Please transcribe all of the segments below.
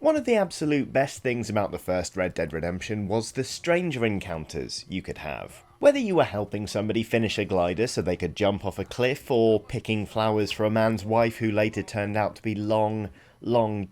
One of the absolute best things about the first Red Dead Redemption was the stranger encounters you could have. Whether you were helping somebody finish a glider so they could jump off a cliff, or picking flowers for a man's wife who later turned out to be long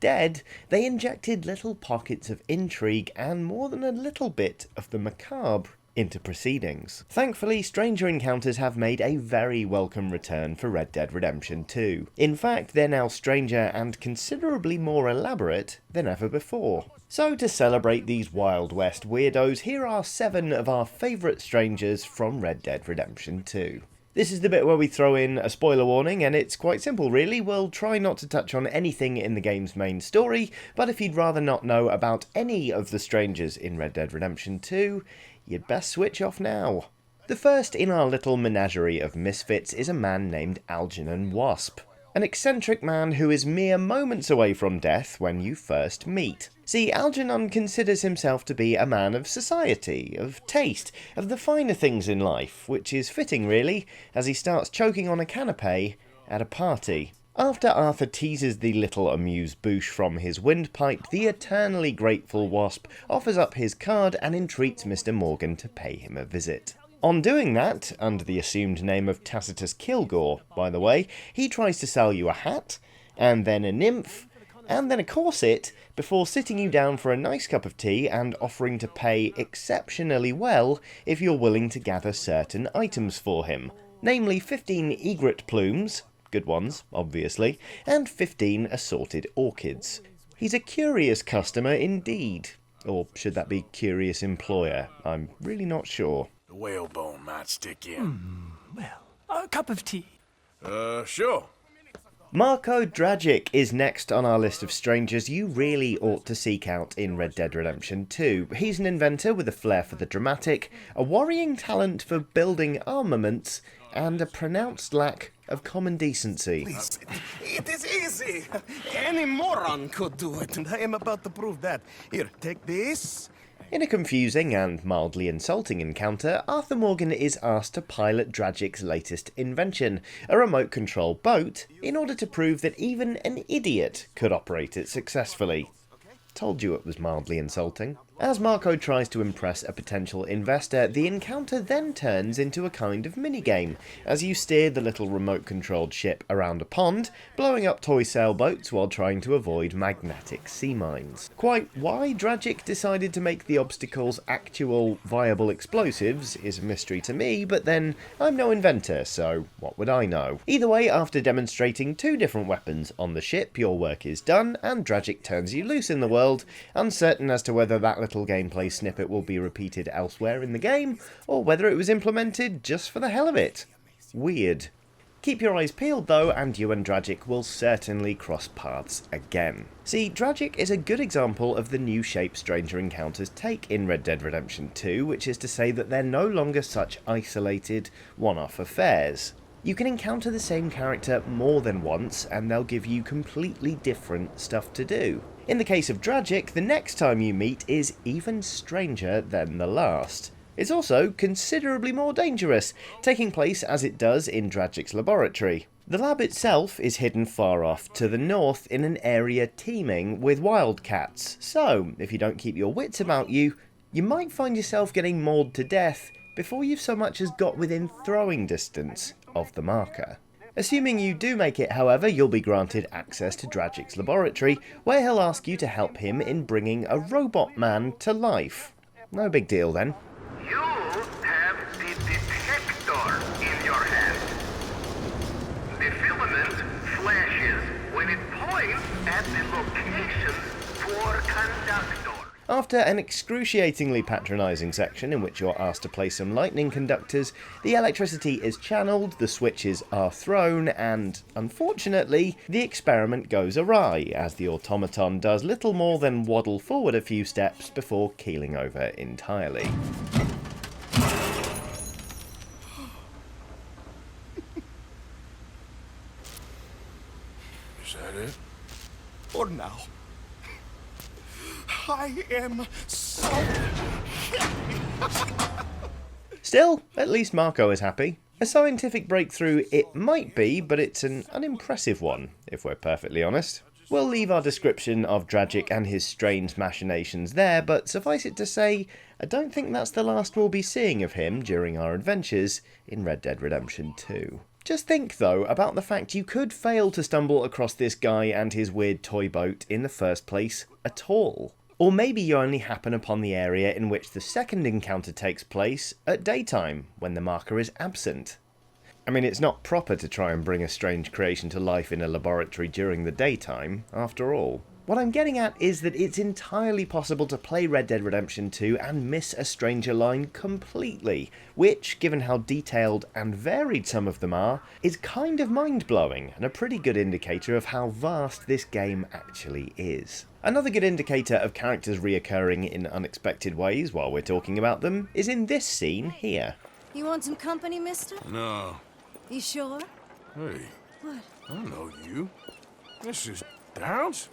dead, they injected little pockets of intrigue and more than a little bit of the macabre into proceedings. Thankfully, stranger encounters have made a very welcome return for Red Dead Redemption 2. In fact, they're now stranger and considerably more elaborate than ever before. So to celebrate these Wild West weirdos, here are 7 of our favourite strangers from Red Dead Redemption 2. This is the bit where we throw in a spoiler warning, and it's quite simple really. We'll try not to touch on anything in the game's main story, but if you'd rather not know about any of the strangers in Red Dead Redemption 2, you'd best switch off now. The first in our little menagerie of misfits is a man named Algernon Wasp. An eccentric man who is mere moments away from death when you first meet. See, Algernon considers himself to be a man of society, of taste, of the finer things in life, which is fitting really, as he starts choking on a canapé at a party. After Arthur teases the little amuse-bouche from his windpipe, the eternally grateful Wasp offers up his card and entreats Mr. Morgan to pay him a visit. On doing that, under the assumed name of Tacitus Kilgore, by the way, he tries to sell you a hat, and then a nymph, and then a corset, before sitting you down for a nice cup of tea and offering to pay exceptionally well if you're willing to gather certain items for him, namely 15 egret plumes, good ones, obviously, and 15 assorted orchids. He's a curious customer indeed. Or should that be curious employer? I'm really not sure. The whalebone might stick in. Well, a cup of tea. Sure. Marko Dragic is next on our list of strangers you really ought to seek out in Red Dead Redemption 2. He's an inventor with a flair for the dramatic, a worrying talent for building armaments, and a pronounced lack of common decency. Please, it is easy. Any moron could do it, and I am about to prove that. Here, take this. In a confusing and mildly insulting encounter, Arthur Morgan is asked to pilot Dragic's latest invention, a remote control boat, in order to prove that even an idiot could operate it successfully. Told you it was mildly insulting. As Marko tries to impress a potential investor, the encounter then turns into a kind of minigame, as you steer the little remote-controlled ship around a pond, blowing up toy sailboats while trying to avoid magnetic sea mines. Quite why Dragic decided to make the obstacles actual, viable explosives is a mystery to me, but then, I'm no inventor, so what would I know? Either way, after demonstrating 2 different weapons on the ship, your work is done, and Dragic turns you loose in the world, uncertain as to whether that little gameplay snippet will be repeated elsewhere in the game, or whether it was implemented just for the hell of it. Weird. Keep your eyes peeled though, and you and Dragic will certainly cross paths again. See, Dragic is a good example of the new shape stranger encounters take in Red Dead Redemption 2, which is to say that they're no longer such isolated, one-off affairs. You can encounter the same character more than once, and they'll give you completely different stuff to do. In the case of Dragic, the next time you meet is even stranger than the last. It's also considerably more dangerous, taking place as it does in Dragic's laboratory. The lab itself is hidden far off to the north in an area teeming with wildcats, so if you don't keep your wits about you, you might find yourself getting mauled to death before you've so much as got within throwing distance of the marker. Assuming you do make it, however, you'll be granted access to Dragic's laboratory, where he'll ask you to help him in bringing a robot man to life. No big deal then. You have the detector in your hand. The filament flashes when it points at the location for conductor. After an excruciatingly patronising section in which you're asked to place some lightning conductors, the electricity is channeled, the switches are thrown, and, unfortunately, the experiment goes awry, as the automaton does little more than waddle forward a few steps before keeling over entirely. Is that it? For now. I am so Still, at least Marko is happy. A scientific breakthrough it might be, but it's an unimpressive one, if we're perfectly honest. We'll leave our description of Dragic and his strange machinations there, but suffice it to say, I don't think that's the last we'll be seeing of him during our adventures in Red Dead Redemption 2. Just think, though, about the fact you could fail to stumble across this guy and his weird toy boat in the first place at all. Or maybe you only happen upon the area in which the second encounter takes place at daytime, when the marker is absent. I mean, it's not proper to try and bring a strange creation to life in a laboratory during the daytime, after all. What I'm getting at is that it's entirely possible to play Red Dead Redemption 2 and miss a stranger line completely, which, given how detailed and varied some of them are, is kind of mind-blowing and a pretty good indicator of how vast this game actually is. Another good indicator of characters reoccurring in unexpected ways while we're talking about them is in this scene here. You want some company, mister? No. You sure? Hey, What? I know you. This is Downs?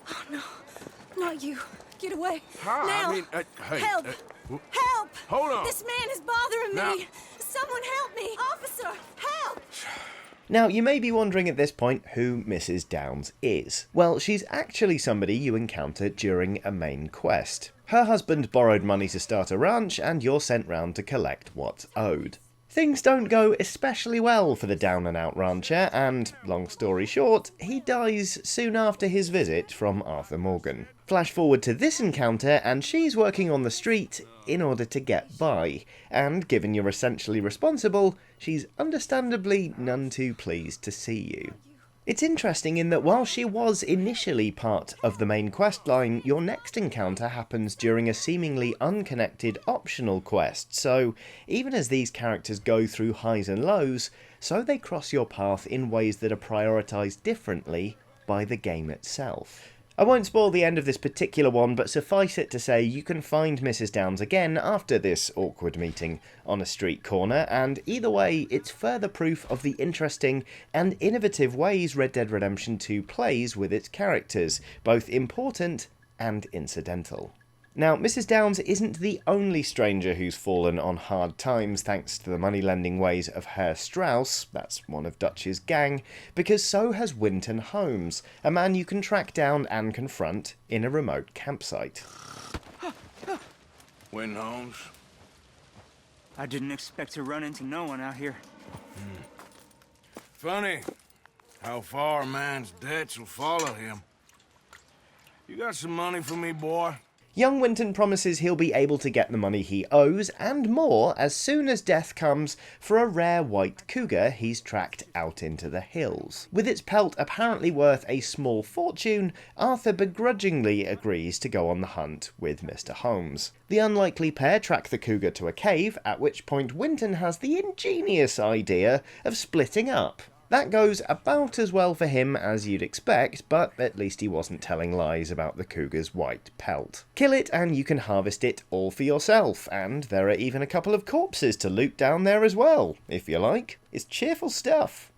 Not you. Get away. Hi, Now. I mean, hey. Help! wh- Help! Hold on. This man is bothering Now- me. Someone help me. Officer, help! Now, you may be wondering at this point who Mrs. Downs is. Well, she's actually somebody you encounter during a main quest. Her husband borrowed money to start a ranch, and you're sent round to collect what's owed. Things don't go especially well for the down-and-out rancher, and, long story short, he dies soon after his visit from Arthur Morgan. Flash forward to this encounter, and she's working on the street in order to get by, and given you're essentially responsible, she's understandably none too pleased to see you. It's interesting in that while she was initially part of the main quest line, your next encounter happens during a seemingly unconnected optional quest, so even as these characters go through highs and lows, so they cross your path in ways that are prioritised differently by the game itself. I won't spoil the end of this particular one, but suffice it to say you can find Mrs. Downs again after this awkward meeting on a street corner, and either way, it's further proof of the interesting and innovative ways Red Dead Redemption 2 plays with its characters, both important and incidental. Now, Mrs. Downs isn't the only stranger who's fallen on hard times thanks to the money-lending ways of Herr Strauss, that's one of Dutch's gang, because so has Winton Holmes, a man you can track down and confront in a remote campsite. Win Holmes. I didn't expect to run into no one out here. Funny how far a man's debts will follow him. You got some money for me, boy? Young Winton promises he'll be able to get the money he owes, and more, as soon as death comes for a rare white cougar he's tracked out into the hills. With its pelt apparently worth a small fortune, Arthur begrudgingly agrees to go on the hunt with Mr. Holmes. The unlikely pair track the cougar to a cave, at which point Winton has the ingenious idea of splitting up. That goes about as well for him as you'd expect, but at least he wasn't telling lies about the cougar's white pelt. Kill it and you can harvest it all for yourself, and there are even a couple of corpses to loot down there as well, if you like. It's cheerful stuff.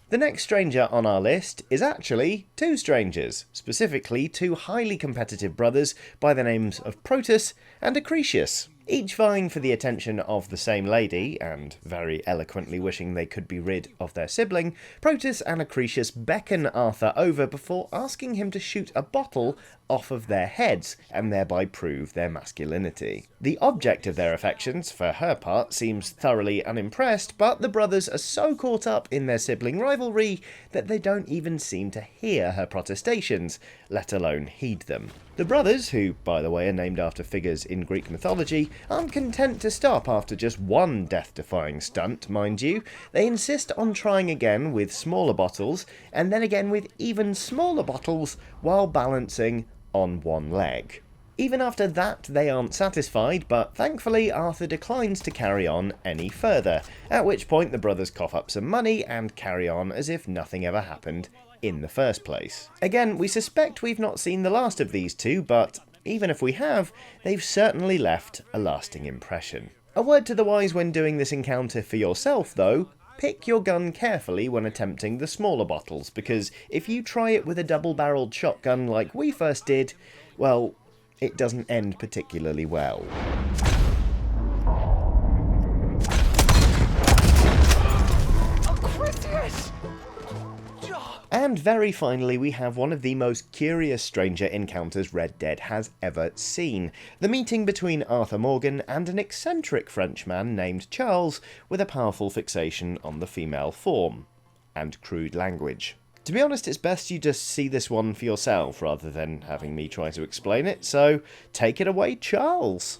The next stranger on our list is actually two strangers, specifically two highly competitive brothers by the names of Protus and Acrisius. Each vying for the attention of the same lady, and very eloquently wishing they could be rid of their sibling, Protus and Acrisius beckon Arthur over before asking him to shoot a bottle off of their heads, and thereby prove their masculinity. The object of their affections, for her part, seems thoroughly unimpressed, but the brothers are so caught up in their sibling rivalry that they don't even seem to hear her protestations, let alone heed them. The brothers, who, by the way, are named after figures in Greek mythology, aren't content to stop after just one death-defying stunt, mind you. They insist on trying again with smaller bottles, and then again with even smaller bottles, while balancing on one leg. Even after that, they aren't satisfied, but thankfully Arthur declines to carry on any further, at which point the brothers cough up some money and carry on as if nothing ever happened in the first place. Again, we suspect we've not seen the last of these two, but even if we have, they've certainly left a lasting impression. A word to the wise when doing this encounter for yourself, though: pick your gun carefully when attempting the smaller bottles, because if you try it with a double-barreled shotgun like we first did, well, it doesn't end particularly well. Acrisius! And very finally, we have one of the most curious stranger encounters Red Dead has ever seen. The meeting between Arthur Morgan and an eccentric Frenchman named Charles with a powerful fixation on the female form and crude language. To be honest, it's best you just see this one for yourself rather than having me try to explain it, so take it away, Charles.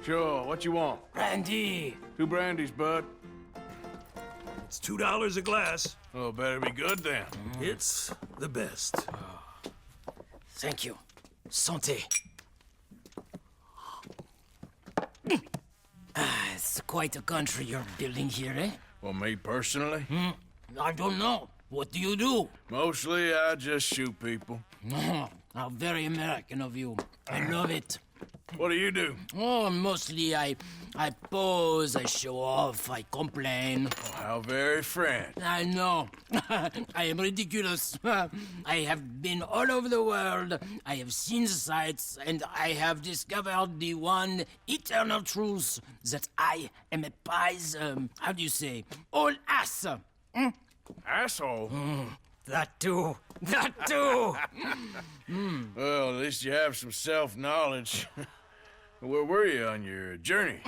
Sure, what you want? Brandy. 2 brandies, bud. It's $2 a glass. Oh, better be good then. It's the best. Thank you. Santé. It's quite a country you're building here, eh? Well, me personally? I don't know. What do you do? Mostly, I just shoot people. How very American of you. I love it. What do you do? Oh, mostly I pose, I show off, I complain. How very French. I know. I am ridiculous. I have been all over the world. I have seen the sights, and I have discovered the one eternal truth that I am a pies, how do you say, all ass. Asshole. That too. That too. Well, at least you have some self-knowledge. Where were you on your journey?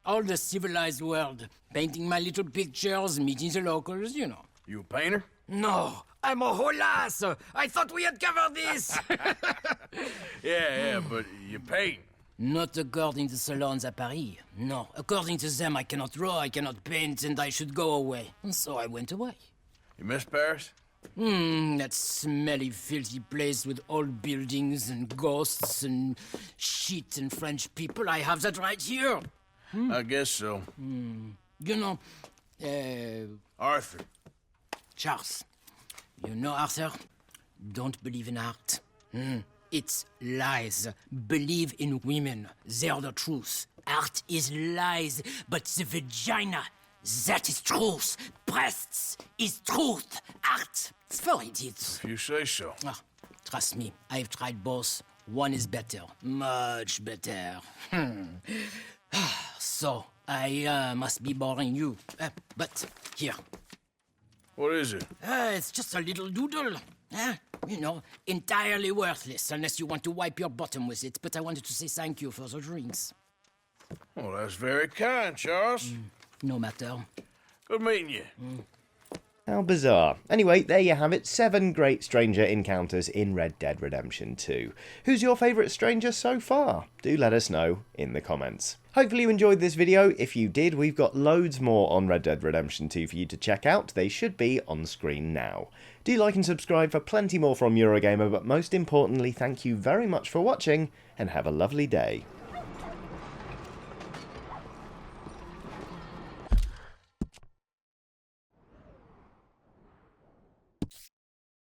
All the civilized world. Painting my little pictures, meeting the locals, you know. You a painter? No, I'm a whole ass. I thought we had covered this. Yeah, but you paint. Not according to salons at Paris. No, according to them, I cannot draw, I cannot paint, and I should go away. And so I went away. You miss Paris? That smelly, filthy place with old buildings and ghosts and shit and French people. I have that right here. I guess so. You know, Arthur. Charles. You know, Arthur? Don't believe in art. It's lies. Believe in women. They're the truth. Art is lies, but the vagina, that is truth. Breasts is truth. Art, it's for idiots. If you say so. Trust me, I've tried both. One is better. Much better. So, I must be boring you. But, here. What is it? It's just a little doodle. You know, entirely worthless unless you want to wipe your bottom with it. But I wanted to say thank you for the drinks. Well, that's very kind, Charles. No matter. Good meeting you. How bizarre. Anyway, there you have it, 7 great stranger encounters in Red Dead Redemption 2. Who's your favourite stranger so far? Do let us know in the comments. Hopefully you enjoyed this video. If you did, we've got loads more on Red Dead Redemption 2 for you to check out. They should be on screen now. Do like and subscribe for plenty more from Eurogamer, but most importantly, thank you very much for watching, and have a lovely day.